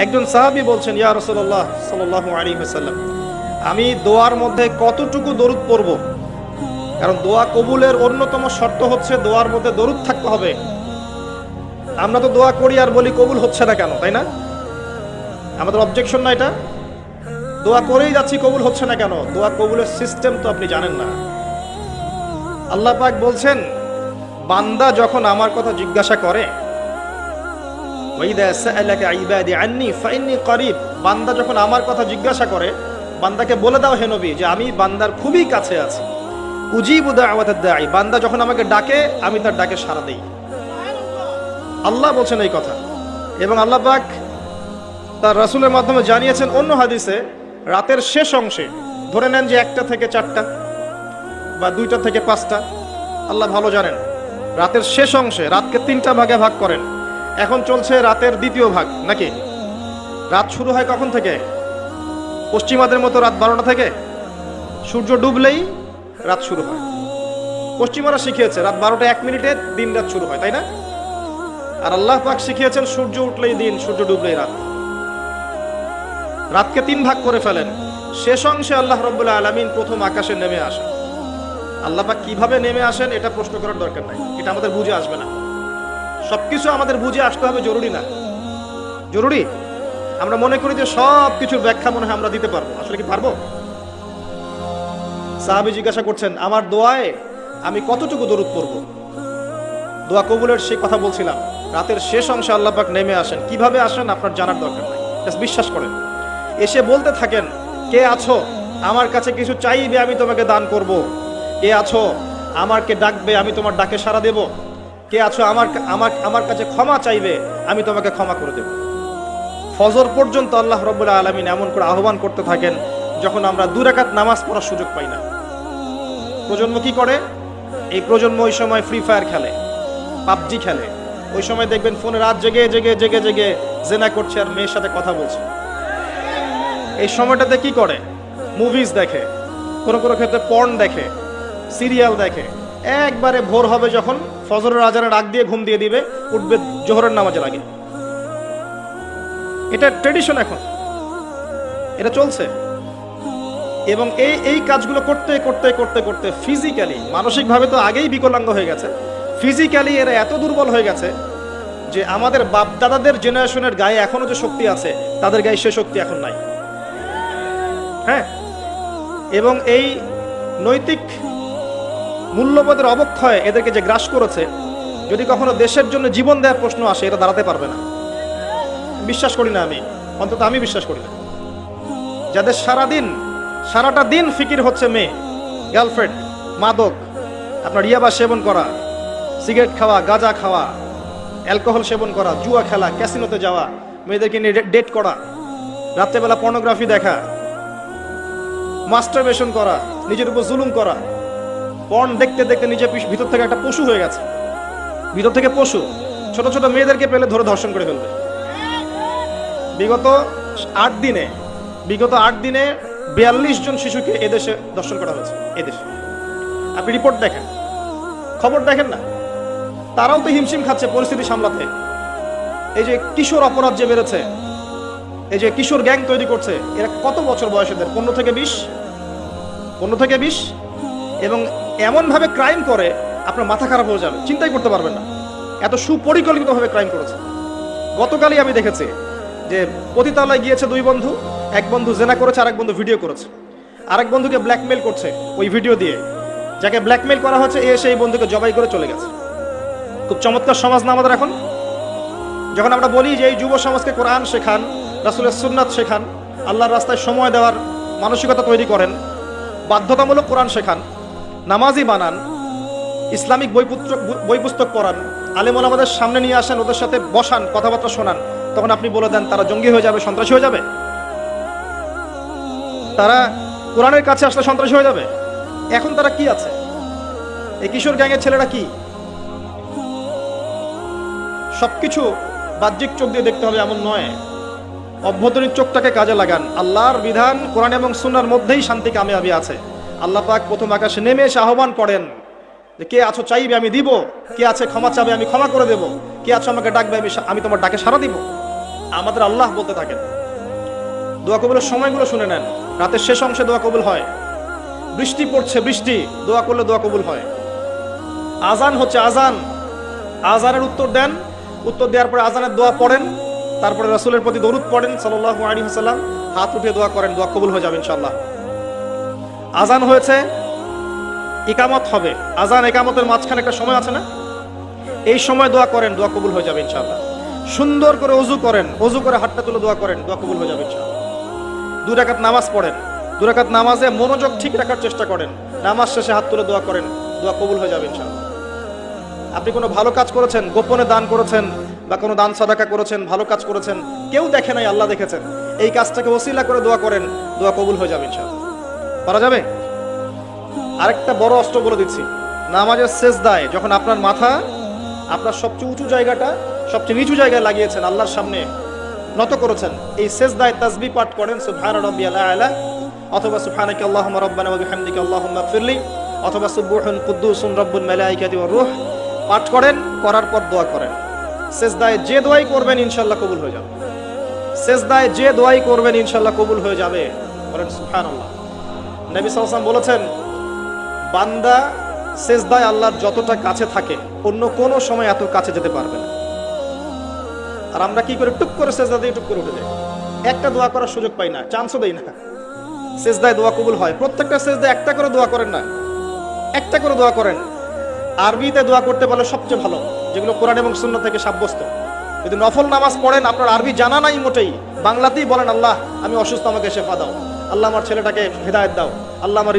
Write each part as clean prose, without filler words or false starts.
একজন সাহাবী বলছেন, ইয়া রাসূলুল্লাহ সাল্লাল্লাহু আলাইহি ওয়াসাল্লাম, আমি দোয়ার মধ্যে কতটুকু দরুদ পড়ব? কারণ দোয়া কবুলের অন্যতম শর্ত হচ্ছে দোয়ার মধ্যে দরুদ থাকতে হবে। আমরা তো দোয়া করি আর বলি কবুল হচ্ছে না কেন, তাই না? আমাদের অবজেকশন না এটা? দোয়া করেই যাচ্ছি, কবুল হচ্ছে না কেন? দোয়া কবুলের সিস্টেম তো আপনি জানেন না। আল্লাহ পাক বলছেন, বান্দা যখন আমার কথা জিজ্ঞাসা করে, ওয়াইদা সাআলাকা ইবাদি আন্নী ফাইন্নী করিব, বান্দা যখন আমার কথা জিজ্ঞাসা করে, বান্দাকে বলে দাও হে নবী যে আমি বান্দার খুবই কাছে আছি। উজিবু দাওয়াতাদ দাঈ, বান্দা যখন আমাকে ডাকে আমি তার ডাকে সাড়া দেই। আল্লাহ বলছেন এই কথা। এবং আল্লাহ পাক তার রাসূলের মাধ্যমে জানিয়েছেন অন্য হাদিসে, রাতের শেষ অংশে, ধরে নেন যে 1টা থেকে 4টা বা 2টা থেকে 5টা, আল্লাহ ভালো জানেন, রাতের শেষ অংশে, রাতকে 3টা ভাগে ভাগ করেন। এখন চলছে রাতের 2য় ভাগ, নাকি? রাত শুরু হয় কখন থেকে? পশ্চিমাদের মতো রাত 12টা থেকে। সূর্য ডুবলেই রাত শুরু হয়। পশ্চিমারা শিখিয়েছে রাত 12টা 1 মিনিটে দিন রাত শুরু হয়, তাই না? আর আল্লাহ পাক শিখিয়েছেন সূর্য উঠলেই দিন, সূর্য ডুবলেই রাত। রাতকে 3 ভাগ করে ফেলেন। শেষ অংশে আল্লাহ রাব্বুল আলামিন প্রথম আকাশে নেমে আসেন। আল্লাহ পাক কিভাবে নেমে আসেন এটা প্রশ্ন করার দরকার নাই, এটা আমাদের বুঝে আসবে না। সবকিছু আমাদের বুঝে আসতে হবে জরুরি না। জরুরি? আমরা মনে করি যে সব কিছুর ব্যাখ্যা মনে হয় আমরা দিতে পারবো, আসলে কি পারবো? সাহাবী জিজ্ঞাসা করছেন, আমার দোয়ায় আমি কতটুকু দরুদ পড়ব? দোয়া কবুলের সেই কথা বলছিলাম। রাতের শেষ অংশে আল্লাহ পাক নেমে আসেন। কিভাবে আসেন আপনার জানার দরকার নাই, জাস্ট বিশ্বাস করেন। এসে বলতে থাকেন, কে আছো আমার কাছে কিছু চাইবে আমি তোমাকে দান করব? কে আছো আমাকে ডাকবে আমি তোমার ডাকে সাড়া দেব? কে আছো আমার কাছে ক্ষমা চাইবে আমি তোমাকে ক্ষমা করে দেব? ফজর পর্যন্ত আল্লাহ রাব্বুল আলামিন এমন করে আহ্বান করতে থাকেন যখন আমরা 2 রাকাত নামাজ পড়ার সুযোগ পাই না। প্রজন্ম কি করে? এই প্রজন্ম ওই সময় ফ্রি ফায়ার খেলে, পাবজি খেলে। ওই সময় দেখবেন ফোনে রাত জেগে জেগে জেগে জেগে জেনা করছে আর মেয়ের সাথে কথা বলছে। এই সময়টাতে কি করে? মুভিজ দেখে, কোনো কোনো ক্ষেত্রে পর্ন দেখে, সিরিয়াল দেখে। একবারে ভোর হবে যখন, ফজরের আজানের ডাক দিয়ে ঘুম দিয়ে দিবে, উঠবে জোহরের নামাজের আগে। এটা ট্রেডিশন, এখন এটা চলছে। এবং এই কাজগুলো করতে করতে করতে করতে ফিজিক্যালি, মানসিকভাবে তো আগেই বিকলাঙ্গ হয়ে গেছে, ফিজিক্যালি এরা এত দুর্বল হয়ে গেছে যে আমাদের বাপ দাদাদের জেনারেশনের গায়ে এখনো যে শক্তি আছে তাদের গায়ে সে শক্তি এখন নাই। হ্যাঁ, এবং এই নৈতিক মূল্যবোধের অবক্ষয় এদেরকে যে গ্রাস করেছে, যদি কখনো দেশের জন্য জীবন দেওয়ার প্রশ্ন আসে এটা দাঁড়াতে পারবে না। বিশ্বাস করি না আমি, অন্তত আমি বিশ্বাস করি না। যাদের সারাটা দিন ফিকির হচ্ছে মেয়ে, গার্লফ্রেন্ড, মাদক, আপনার ইয়াবা সেবন করা, সিগারেট খাওয়া, গাঁজা খাওয়া, অ্যালকোহল সেবন করা, জুয়া খেলা, ক্যাসিনোতে যাওয়া, মেয়েদেরকে নিয়ে ডেট করা, রাত্রেবেলা পর্নোগ্রাফি দেখা, মাস্টারবেশন করা, নিজের উপর জুলুম করা, পর্ন দেখতে দেখতে নিজে ভিতর থেকে একটা পশু হয়ে গেছে। ভিতর থেকে পশু। ছোট ছোট মেয়েদেরকে পেলে ধরে ধর্ষণ করে ফেলবে। বিগত 8 দিনে 42 জন শিশুকে এদেশে ধর্ষণ করা হয়েছে। এদেশে আপনি রিপোর্ট দেখেন, খবর দেখেন না? তারাও তো হিমশিম খাচ্ছে পরিস্থিতি সামলাতে। এই যে কিশোর অপরাধ যে বেড়েছে, এই যে কিশোর গ্যাং তৈরি করছে, এরা কত বছর বয়সীদের? 15 থেকে 20, এবং এমনভাবে ক্রাইম করে আপনার মাথা খারাপ হয়ে যাবে, চিন্তাই করতে পারবেন না এত সুপরিকল্পিতভাবে ক্রাইম করেছে। গতকালই আমি দেখেছি যে পতিতালয়ে গিয়েছে 2 বন্ধু, এক বন্ধু জেনা করেছে, আরেক বন্ধু ভিডিও করেছে, আরেক বন্ধুকে ব্ল্যাকমেল করছে ওই ভিডিও দিয়ে। যাকে ব্ল্যাকমেল করা হচ্ছে এসে এই বন্ধুকে জবাই করে চলে গেছে। খুব চমৎকার সমাজ না আমাদের এখন? যখন আমরা বলি যে এই যুব সমাজকে কোরআন শেখান, রাসূলের সুন্নাত শেখান, আল্লাহর রাস্তায় সময় দেওয়ার মানসিকতা তৈরি করেন, বাধ্যতামূলক কোরআন শেখান, নামাজি বানান, ইসলামিক বই পুস্তক পড়ান, আলেম ওলামাদের সামনে নিয়ে আসেন, ওদের সাথে বসান, কথাবার্তা শোনান, তখন আপনি বলে দেন তারা জঙ্গি হয়ে যাবে, সন্ত্রাসী হয়ে যাবে? তারা কোরআনের কাছে আসলে সন্ত্রাসী হয়ে যাবে? এখন তারা কি আছে? এই কিশোর গ্যাংয়ের ছেলেরা কি? সবকিছু বাহ্যিক চোখ দিয়ে দেখতে হবে এমন নয়। অভ্যন্তরীণ চোখটাকে কাজে লাগান। আল্লাহর বিধান কোরআন এবং সুন্নাহর মধ্যেই শান্তি কামিয়াবি আছে। আল্লাহ পাক প্রথম আকাশে নেমে এসে আহ্বান করেন যে কে আছো চাইবে আমি দিব, কে আছে ক্ষমা চাবে আমি ক্ষমা করে দেব, কে আছো আমাকে ডাকবে আমি তোমার ডাকে সাড়া দিব। আমাদের আল্লাহ বলতে থাকেন। দোয়া কবুলের সময়গুলো শুনে নেন। রাতের শেষ অংশে দোয়া কবুল হয়। বৃষ্টি পড়ছে, বৃষ্টি, দোয়া করলে দোয়া কবুল হয়। আজান হচ্ছে, আজান, আজানের উত্তর দেন, উত্তর দেওয়ার পরে আজানের দোয়া পড়েন, তারপরে রাসূলের প্রতি দরুদ পড়েন সাল্লাল্লাহু আলাইহি ওয়াসাল্লাম, হাত উঠিয়ে দোয়া করেন, দোয়া কবুল হয়ে যাবে ইনশাআল্লাহ। আজান হয়েছে, ইকামত হবে, আজান ইকামতের মাঝখানে একটা সময় আছে না, এই সময় দোয়া করেন, দোয়া কবুল হয়ে যাবে ইনশাআল্লাহ। সুন্দর করে ওযু করেন, ওযু করে হাতটা তুলে দোয়া করেন, দোয়া কবুল হয়ে যাবে ইনশাআল্লাহ। 2 রাকাত নামাজ পড়েন, 2 রাকাত নামাজে মনোযোগ ঠিক রাখার চেষ্টা করেন, নামাজ শেষে হাত তুলে দোয়া করেন, দোয়া কবুল হয়ে যাবে ইনশাআল্লাহ। আপনি কোনো ভালো কাজ করেছেন, গোপনে দান করেছেন বা কোনো দান সাদাকা করেছেন, ভালো কাজ করেছেন, কেউ দেখে নাই, আল্লাহ দেখেছেন, এই কাজটাকে ওসিলা করে দোয়া করেন, দোয়া কবুল হয়ে যাবে ইনশাআল্লাহ। পারা যাবে? আরেকটা বড় অস্ত্র বলে দিচ্ছি, নামাজের সেজদায় যখন আপনার মাথা আপনার সবচেয়ে উঁচু জায়গাটা সবচেয়ে নিচু জায়গায় লাগিয়েছেন, আল্লাহর সামনে নত করেছেন, এই সেজদায় তাসবিহ পাঠ করেন, সুবহান রাব্বিয়াল আ'লা, অথবা সুবহানাকা আল্লাহুম্মা রাব্বানা ওয়া বিহামদিকা আল্লাহুম্মা ইগফিরলি, অথবা সুবহুন কুদ্দুসুন রাব্বুল মালাইকাতি ওয়ার রূহ পাঠ করেন, করার পর দোয়া করেন। সেজদায় যে দোয়াই করবেন ইনশাআল্লাহ কবুল হয়ে যাবে। সেজদায় যে দোয়াই করবেন ইনশাআল্লাহ কবুল হয়ে যাবে, বলেন সুবহানাল্লাহ। নবী সাল্লাল্লাহু আলাইহি ওয়াসাল্লাম বলেছেন, বান্দা সেজদায় আল্লাহর যতটা কাছে থাকে অন্য কোনো সময় এত কাছে যেতে পারবে না। আর আমরা কি করে, টুক করে সেজদা দিয়ে টুক করে উঠে যাই, একটা দোয়া করার সুযোগ পাই না, চান্সও দেই না। সেজদায় দোয়া কবুল হয়, প্রত্যেকটা সেজদায় একটা করে দোয়া করেন না, একটা করে দোয়া করেন। আরবিতে দোয়া করতে পারলে সবচেয়ে ভালো, যেগুলো কোরআন এবং সুন্নাহ থেকে সাব্যস্ত। যদি নফল নামাজ পড়েন, আপনার আরবি জানা নাই মোটেই, বাংলাতেই বলেন, আল্লাহ আমি অসুস্থ, আমাকে শেফা দাও, আল্লাহ আমার ছেলেটাকে হেদায়েত দাও, আল্লাহ আমার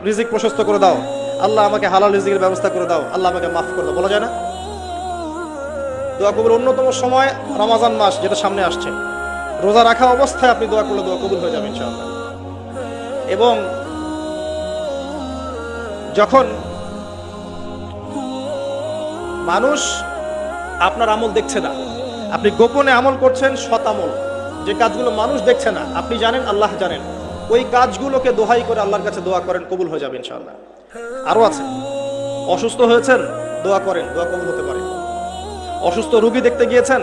রিজিক প্রশস্ত করে দাও, আল্লাহ আমাকে হালাল রিজিকের ব্যবস্থা করে দাও, আল্লাহ আমাকে মাফ করে দাও, বলা যায় না? দোয়া কবুল অন্যতম সময় রমজান মাস, যেটা সামনে আসছে, রোজা রাখা অবস্থায় আপনি দোয়া করলে দোয়া কবুল হয়ে যাবে ইনশাআল্লাহ। এবং যখন মানুষ আপনার আমল দেখছে না, আপনি গোপনে আমল করছেন, সৎ আমল, যে কাজগুলো মানুষ দেখছে না, আপনি জানেন, আল্লাহ জানেন, ওই কাজগুলোকে দোহাই করে আল্লাহর কাছে দোয়া করেন, কবুল হয়ে যাবে ইনশাআল্লাহ। আরো আছে, অসুস্থ হয়েছেন, দোয়া করেন, দোয়া কবুল হতে পারে। অসুস্থ রোগী দেখতে গিয়েছেন,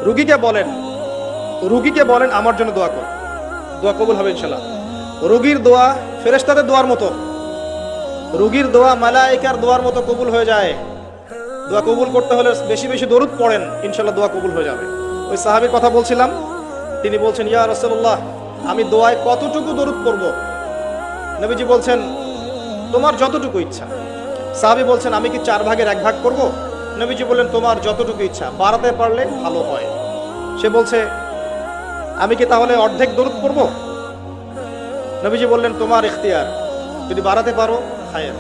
রোগীকে বলেন আমার জন্য দোয়া কর, দোয়া কবুল হবে ইনশাআল্লাহ। রোগীর দোয়া ফেরেশতাদের দোয়ার মতো, রোগীর দোয়া মালায়েকার দোয়ার মতো কবুল হয়ে যায়। দোয়া কবুল করতে হলে বেশি বেশি দরুদ পড়েন, ইনশাআল্লাহ দোয়া কবুল হয়ে যাবে। ওই সাহাবীর কথা বলছিলাম, তিনি বলছেন, ইয়া রাসূলুল্লাহ, আমি দোয়ায় কতটুকু দরুদ পড়ব? নবীজি বলছেন, তোমার যতটুকু ইচ্ছা। সাহাবী বলছেন, আমি কি 4 ভাগের 1 ভাগ করব? নবীজি বললেন, তোমার যতটুকু ইচ্ছা, বাড়াতে পারলে ভালো হয়। সে বলছে, আমি কি তাহলে অর্ধেক দরুদ পড়ব? নবীজি বললেন, তোমার ইখতিয়ার, যদি বাড়াতে পারো খায়ের।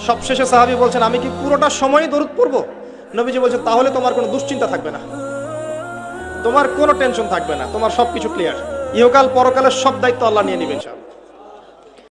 সবশেষে সাহাবী বলছেন, আমি কি পুরোটা সময়ই দরুদ পড়ব? নবীজি বলছেন, তাহলে তোমার কোনো দুশ্চিন্তা থাকবে না, তোমার কোনো টেনশন থাকবে না, তোমার সবকিছু ক্লিয়ার, ইহকাল পরকালের সব দায়িত্ব আল্লাহ নিয়ে নেবেন ইনশাআল্লাহ।